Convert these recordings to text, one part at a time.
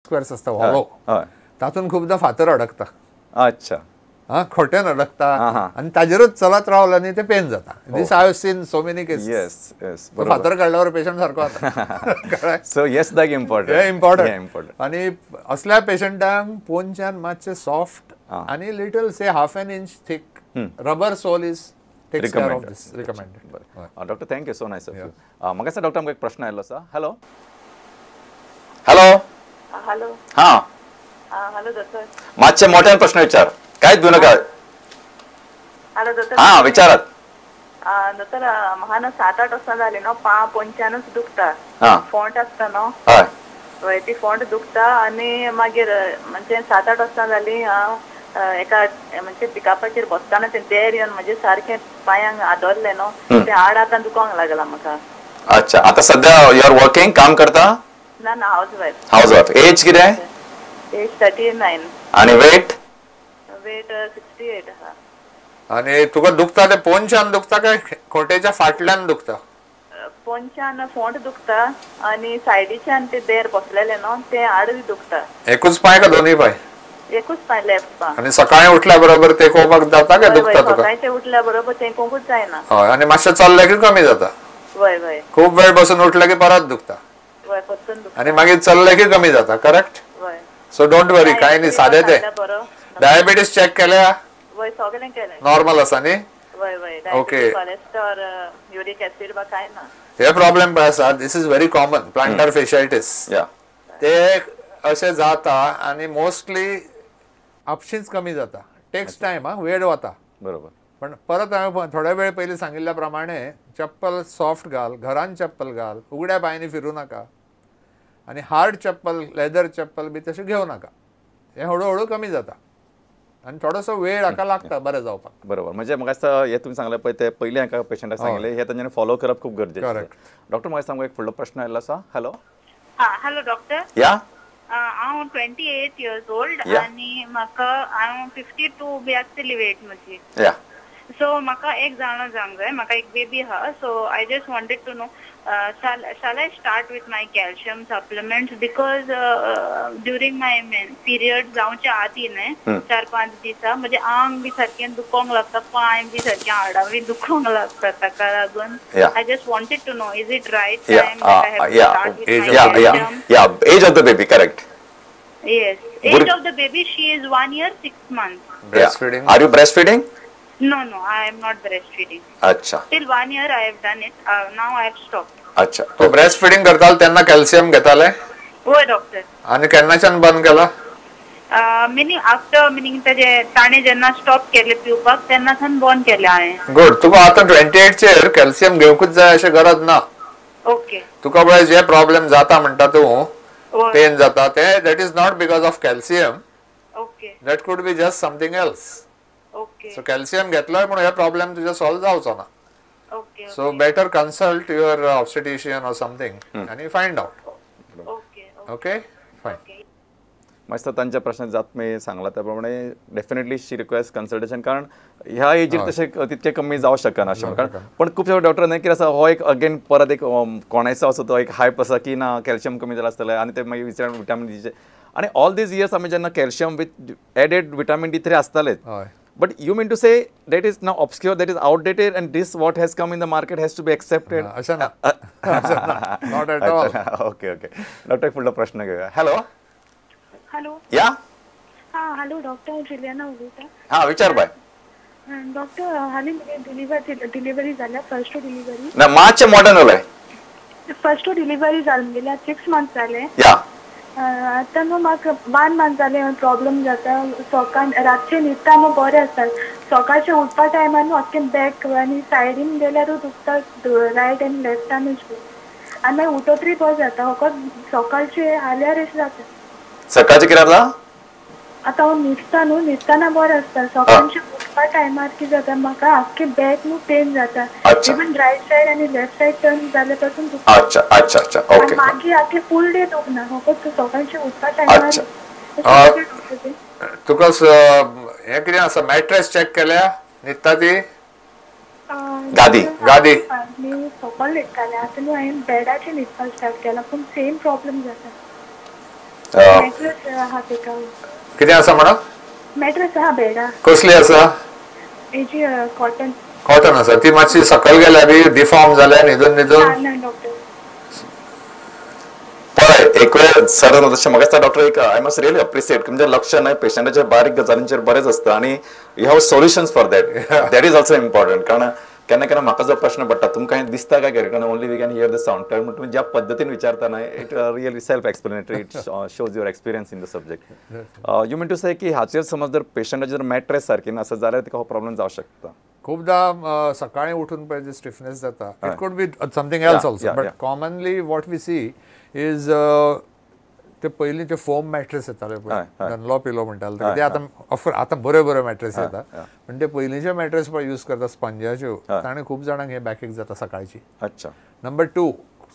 Squares असता hollow हय तातून खूपदा फातर अडकता अच्छा हा खोटेन अडकता आणि ताजेरूच चलत रावला न्ही ते पेन जाता this I have seen so many cases yes yes फातर काडल्यावर पेशंट सारको जाता so yes that important important आणि असल्या पेशंटांक पोनच्यान मातशे सॉफ्ट आणि little say half an inch thick rubber sole is takes care of this recommended doctor thank you so nice of you म्हाका सर डॉक्टर एक प्रश्न आयलो सर हॅलो हॅलो हॅलो हां हॅलो दोतर मातशे मोठ्यान प्रश्न विचार कांयच भिवू नका हॅलो दोतर हां विचारात दोतर म्हाका न्हू 7-8 वर्सां जाली न्हू पांय पोंच्यानूच दुखता फोंट आसता न्हू हय हय ती फोंट दुखता आनी मागीर म्हणजे 7-8 वर्सां जाली एका म्हणजे पिकापाचेर बसताना ते देर येवन म्हणजे सारकें पांयांक आदोरलें न्हू ते हाड आतां दुखोंक लागला म्हाका अच्छा आता सध्या यू आर वर्किंग काम करता ना ना हाऊस वायफ एज कितें एज 39 आणि वेट 68 आहा आणि तुका दुखता ते पोंच्यान दुखता काय खोटेच्या फाटल्यान दुखता पोंच्यान फोंट दुखता आणि सायडीच्यान ते देर बसलेले न्हू ते हाड दुखता एकूच पाय का दोन्ही पाय एकूच पाय लेफ्ट पाय आणि सकाळी उठल्या बरोबर ते कोपाक जाता काय दुखता तुका सकाळचे उठल्या बरोबर ते कोंकूच जायना हय आणि मातशें चललें की कमी जाता वय वय खूप वेळ बसून उठले की परत दुखता वय पत्तन दुखता आणि मागीर चलले की कमी जाता करेक्ट वय सो डोंट वरी काय न्ही साधे ते बरो डायबिटीस चेक केल्या वय सगळें केलें नॉर्मल आसा न्ही वय वय ओके कोलेस्ट्रॉल युरिक ऍसिड बा काय ना हे प्रॉब्लेम पळय आसा दिस इज व्हेरी कॉमन प्लांटर फेशियायटिस ते अशें जाता आणि मोस्टली आपशींच कमी जाता टेक्स टायम वेळ वता बरोबर पण परत हांवें थोड्या वेळ पयलीं सांगिल्ल्या प्रमाणे चप्पल सॉफ्ट घाल घरान चप्पल घाल उगड्या पांयांनी फिरूं नाका आणि हार्ड चप्पल लेदर चप्पल बी तशें घेवं नाका हे हळू कमी जाता आणि थोडोसो वेळ हाका लागता बरें जावपाक बरोबर म्हणजे म्हाका दिसता हे तुमी सांगले पळय ते पयलीं हाका पेशंटाक सांगिल्लें हे तांच्यानी फॉलो करप खूब गरजेचें डॉक्टर म्हाका दिसता एक फुडलो प्रश्न आयलो आसा हॅलो हॅलो डॉक्टर या हांव 28 इयर्स ओल्ड आणि म्हाका हांव 52 बी आसतली वेट म्हजी या सो म्हाका एक जाणो जावंक जाय म्हाका एक बेबी आहा so I just wanted to know shall I start with my calcium supplements because during my period जावच्या आधी न्ही 4-5 दिसा म्हणजे आंग बी सारकें दुखोंक लागता पांय बी सारकें हाडां बी दुखोंक लागता ताका लागून I just wanted to know is it right time that I have to start with my calcium age of the baby correct yes age of the baby she is 1 year 6 months breastfeeding are you breastfeeding no I am not breastfeeding अच्छा till 1 year I have done it now I have stopped अच्छा तो breast feeding करताल तेन्ना calcium घेताले होय doctor आणि केन्नाच्यान बंद केला मिनिंग आफ्टर मिनिंग तेजे ताणे जेन्ना स्टॉप केले पिवपाक तेन्नाच्यान बंद केले हांवें गुड तुका आतां 28 चेर कॅल्शियम घेवकूच जाय अशें गरज ना ओके तुका पळय जे प्रॉब्लेम जाता म्हणटा तूं पेन जाता ते that is not because of calcium okay that could be just something else okay so calcium घेतलोय म्हणून हे प्रॉब्लेम तुझे सॉल्व जावचो ना okay so better consult your obstetrician or something and you find out okay fine मस्त तांच्या प्रश्न जात मी सांगला त्याप्रमाणे डेफिनेटली शी रिक्वेस्ट कन्सल्टेशन कारण ह्या एजीर तसे तितके कमी जावं शकना अशें कारण पण खूपशे डॉक्टर न्ही कितें आसा हो एक अगेन परत एक कोणाचो असो तो एक हायप आसा की ना कॅल्शियम कमी जालां आसतलें आनी ते मागीर विचार विटामीन डीचे आनी ऑल दीज इयर्स आमी जेन्ना calcium with added vitamin D3 आसतालेच but you mean to say that is now obscure, that is outdated, and this what has come in the market has to be accepted? Not at all. Okay. Doctor, full प्रश्न घेऊया. Hello. Hello. Yeah. Hello, Doctor Juliana उलयता. हा विचार bye. Doctor हाली delivery झाल्या first delivery. ना March modern उलय. First delivery जाल्ली 6 मंथ्स जाले. या. आता न्हू म्हाका 1 मंथ जालें प्रॉब्लेम जाता सकाळ रातचे न्हिदता न्हू बरें आसता सकाळचे उठपा टायमार न्हू अख्खें बॅक आनी सायडीन गेल्यारूच दुखता रायट आनी लेफ्टानूच आनी मागीर उठोत्री बरें जाता फकत सकाळचे आल्यार अशें जाता सकाळचे कितें जाता आतां हांव न्हिदता न्हू न्हिदतना बरें आसता सकाळचे उठपा टायमार कितें जाता म्हाका आख्खें बॅक न्हू पेन जाता इवन रायट सायड आनी लेफ्ट सायड टर्न जाल्या पासून दुखता अच्छा ओके मागीर आख्खें फूल डे दुखना फकत सकाळचे उठपा टायमार तुका हे कितें आसा मॅट्रेस चेक केल्या न्हिदता ती गादी मी सकयल न्हिदतालें आतां न्हू हांवें बॅडाचेर न्हिदपाक स्टार्ट केला पूण सेम प्रॉब्लेम जाता मॅट्रेस हा तेका कितें आसा म्हणा मॅट्रेस हा बेडा कसली आसा हेजी कॉटन कॉटन आसा ती मातशी सकयल गेल्या बी डिफॉर्म जाल्या न्हिदून ना डॉक्टर पळय एक वेळ सर तशें म्हाका दिसता डॉक्टर एक आय मस्ट रियली अप्रिशिएट म्हणजे लक्ष नाही पेशंटाच्या बारीक गजालींचेर बरेच असता आणि you have solutions for that is also important कारण केन्ना केन्ना म्हाका जो प्रश्न पडटा तुमकां दिसता काय कारण only we can hear the sound कारण तुम्ही ज्या पद्दतीन विचारता न्हय it really self explanatory it shows your experience in the subject you mean to say की हाचेर समज जर पेशंटाची जर मॅट्रेस सारकी नासत जाल्यार तिका हो प्रॉब्लेम जावं शकता खूपदा सकाळी उठून पळय स्टिफनेस जाता it could be something else also but commonly what we see is ते पयलींचे फोम मॅट्रेस येताले पळय डनलॉ पिलो म्हणटाले ते आतां बऱ्यो मॅट्रेस येता पण ते पयलींचे मॅट्रेस पळय यूज करता स्पंजाच्यो ताणें खूब जाणांक हे बॅकेक जाता सकाळची अच्छा नंबर 2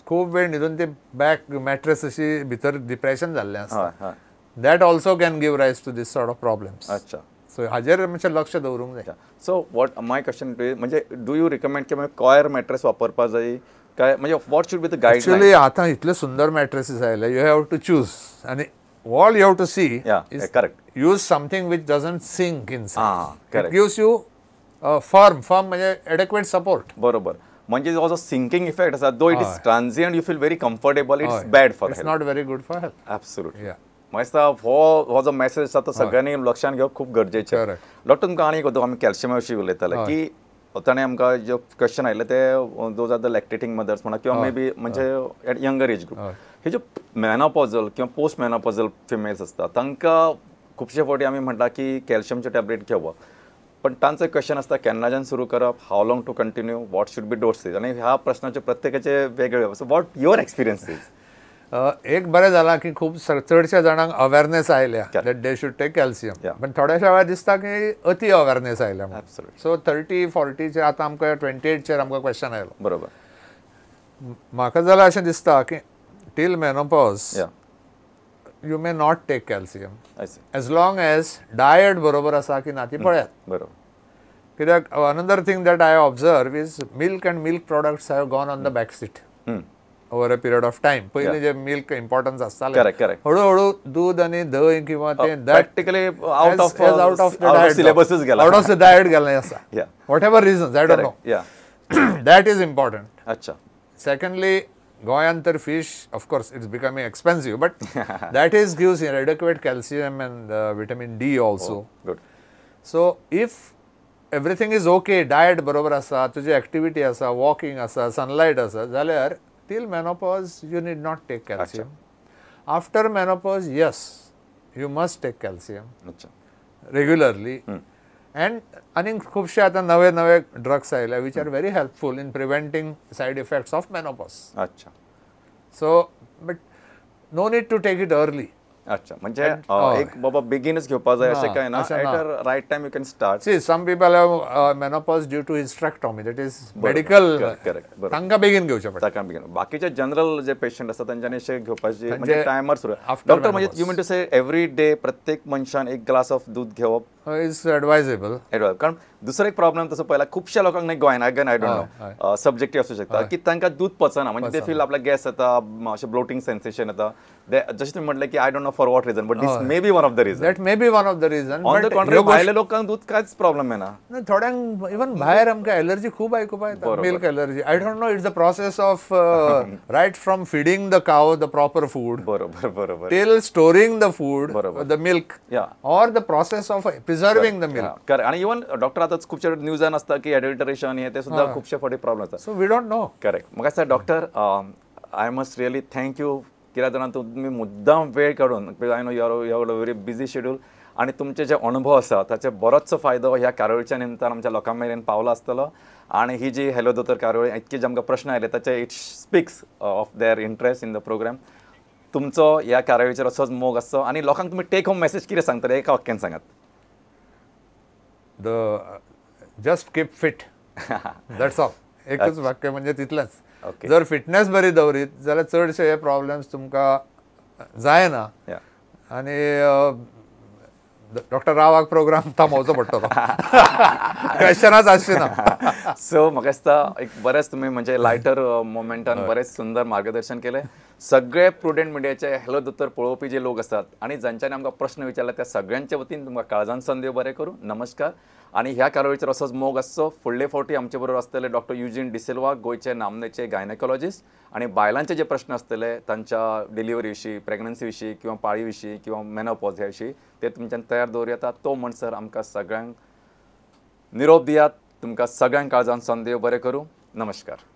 खूब वेळ न्हिदून ते बॅक मॅट्रेस अशी भितर डिप्रेशन जाल्लें आसता that also can give rise to this sort of problems अच्छा सो हाजेर मातशें लक्ष दवरूंक जाय सो वॉट माय क्वेश्चन म्हणजे डू यू रिकमेंड की कॉयर मॅट्रेस वापरपा जाय काय म्हणजे what should be the guideline actually आतां इतले सुंदर मॅट्रेसीस आयले यू हॅव टू चूज आनी all you have to see is correct use something which doesn't sink inside it gives you firm म्हणजे एडेक्वेट सपोर्ट बरोबर म्हणजे जो सिंकिंग इफेक्ट आसा though it is transient you feel very comfortable it's bad for it's not very good for health absolutely म्हाका दिसता हो जो message आसा तो सगळ्यांनी लक्षात घेवप खूप गरजेचें डॉक्टर तुमकां आनी एक आमी कॅल्शियमा विशीं उलयताले की ताणें आमकां जो क्वेश्चन आयले ते दोज आर द लॅक्टेटिंग मदर्स म्हणा किंवा मे बी म्हणजे एट यंगर एज ग्रुप हे जे मॅनोपॉजल किंवा पोस्ट मॅनोपॉजल फिमेल्स असतात तांकां खुबशे फावटी आमी म्हणटा की कॅल्शियमचे टॅबलेट घेवप पण तांचो क्वेश्चन आसता केन्नाच्यान सुरू करप how long to continue what should be dosage आणि ह्या प्रश्नाचे प्रत्येकाचे वेगळे so what your experience is एक बरें जाला की खूब चडशा जाणांक अवेरनेस आयल्या that they should take calcium पण थोड्याशा वेळा दिसता की अति अवेरनेस आयल्या सो 30-40 आतां आमकां 28 आमकां क्वेश्चन आयलो बरोबर म्हाका जाल्यार अशें दिसता की till menopause you may not take calcium as long as diet बरोबर आसा की ना ती पळयात बरोबर कित्याक another thing that I observe is milk and milk products have gone on the back seat over a period of time पयलीं जे मिल्क इम्पॉर्टन्स आसतालें हळू दूध आनी दही किंवा ते प्रॅक्टिकली आउट ऑफ सिलेबसच गेला आउट ऑफ द डायट गेल्लें आसा whatever reasons I don't know that is important अच्छा सेकंडली गोंयांत तर fish of course it's becoming expensive but that is gives adequate calcium and vitamin D also good so if everything is okay diet बरोबर आसा तुजी activity आसा walking आसा Sunlight आसा जाल्यार till menopause you need not take calcium. After menopause, yes, you must take calcium regularly. And aning khubshe ata nave drugs aile which are very helpful in preventing side effects of menopause. Acha. So, but no need to take it early. अच्छा म्हणजे एक बाबा बेगिनच घेवपा जाय अशें काय ना at right time you can start see some people have menopause due to hysterectomy that is medical तांकां बेगीन घेवचें पडटा तांकां बेगीन बाकीचे जनरल जे पेशंट आसता तांच्यांनी अशें घेवपाची म्हणजे टायमार सुरू डॉक्टर म्हणजे you mean to say every day प्रत्येक मनशान एक ग्लास ऑफ दूध घेवप इज एडवायजेबल कारण दुसरो एक प्रॉब्लेम तसो पळयला खुबशा लोकांक नाही गोंयान again I don't no subjective असू शकता की तांकां दूध पचना म्हणजे ते फील आपला गॅस येता अशें ब्लोटिंग सेन्सेशन येता जशें तुम्ही म्हटलें की I don't know for what reason but this may be one of the reason that may be one of the reason on the contrary भायल्या लोकांक दूध कांयच प्रॉब्लेम येना थोड्यांक इवन भायर आमकां एलर्जी खूब आयकुपा येता milk allergy I don't know it's the process of right from feeding the cow the proper food बरोबर बरोबर till storing the food the milk or the process of preserving the milk आणि even doctor आतां खुबशे न्यूजान असता की adulteration हे ते सुद्धा खुबशे फावटी प्रॉब्लेम आसता so we don't know correct म्हाका दिसता doctor I must really thank you कित्याक जाणां तुम्ही मुद्दाम वेळ काडून I know you are very busy schedule आणि तुमचे जे अनुभव आसा ताचे बरोचसो फायदो ह्या कार्यावळीच्या निमतान आमच्या लोकां मेरेन पावलो आसतलो आणि ही जी हॅलो दोतोर कार्यावळी इतके जे आमकां प्रश्न आयले ताचे it speaks of their interest in the program तुमचो ह्या कार्यावळीचेर असोच मोग आसचो आणि लोकांक तुम्ही टेक होम मेसेज कितें सांगतले एका वाक्यान सांगात just keep fit that's all एकच वाक्य म्हणजे तितलेंच जर फिटनेस बरी दवरीत जाल्यार चडशे हे प्रॉब्लेम्स तुमकां जायना आनी डॉक्टर रावाक प्रोग्राम थांबोवचो पडटलो क्वेश्चनच आसची ना सो म्हाका दिसता एक बरेंच तुमी म्हणजे लायटर मोमेंटान बरेंच सुंदर मार्गदर्शन केलें सगळे प्रुडंट मिडियाचे हॅलो दोतोर पळोवपी जे लोक असतात आणि जांच्यांनी आमकां प्रश्न विचारला त्या सगळ्यांच्या वतीन तुमकां काळजान संदेव बरें करूं. नमस्कार. आणि ह्या कार्यावळीचेर असोच मोग आसचो. फुडले फावटी आमचे बरोबर आसतले डॉक्टर युजीन डिसिल्वा, गोंयचे नामनेचे गायनेकोलॉजिस्ट. आणि बायलांचे जे प्रश्न आसतले तांच्या डिलिव्हरी विशीं, प्रेग्नन्सी विशीं किंवा पाळी विशीं किंवा मेनोपॉज ह्या विशीं ते तुमच्यान तयार दवरूं येता. तो म्हणसर आमकां सगळ्यांक निरोप दियात. तुमकां सगळ्यांक काळजान संदेव बरें करूं. नमस्कार.